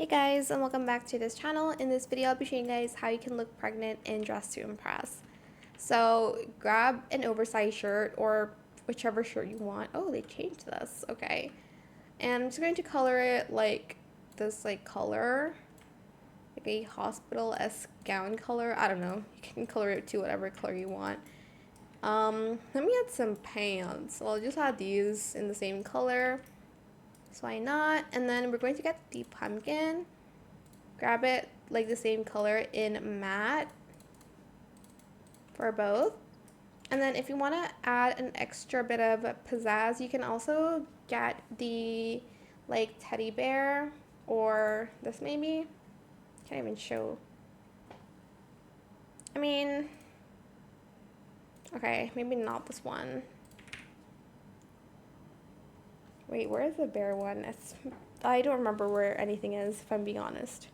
Hey guys, and welcome back to this channel. In this video, I'll be showing you guys how you can look pregnant and dress to impress. So grab an oversized shirt or whichever shirt you want. Oh, they changed this. Okay. And I'm just going to color it like this color. Like a hospital-esque gown color. I don't know. You can color it to whatever color you want. Let me add some pants. So I'll just add these in the same color. So why not? And then we're going to get the pumpkin. Grab it like the same color in matte for both. And then if you want to add an extra bit of pizzazz, you can also get the like teddy bear or this maybe. Can't even show. I mean, okay, maybe not this one. Wait, where is the bear one? I don't remember where anything is, if I'm being honest.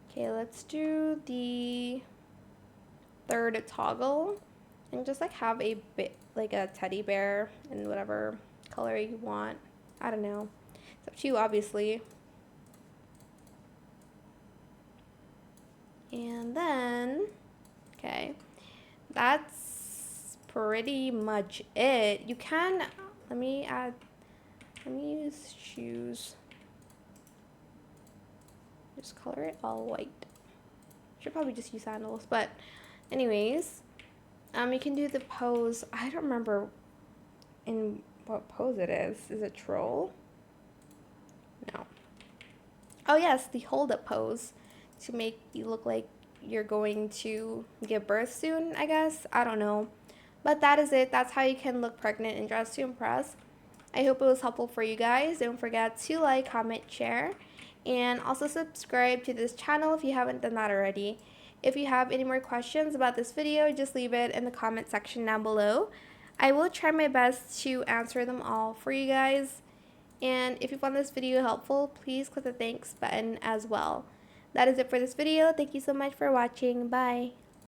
Okay, let's do the third toggle and just like have a bit like a teddy bear in whatever color you want. I don't know. It's up to you, obviously. And then, okay, that's pretty much it. You can, let me use shoes. Just color it all white. Should probably just use sandals, but anyways, you can do the pose. I don't remember in what pose it is. Is it troll? No. Oh yes, the hold up pose to make you look like you're going to give birth soon, I guess. I don't know. But that is it. That's how you can look pregnant and dress to impress. I hope it was helpful for you guys. Don't forget to like, comment, share, and also subscribe to this channel if you haven't done that already. If you have any more questions about this video, just leave it in the comment section down below. I will try my best to answer them all for you guys. And if you found this video helpful, please click the thanks button as well. That is it for this video. Thank you so much for watching. Bye.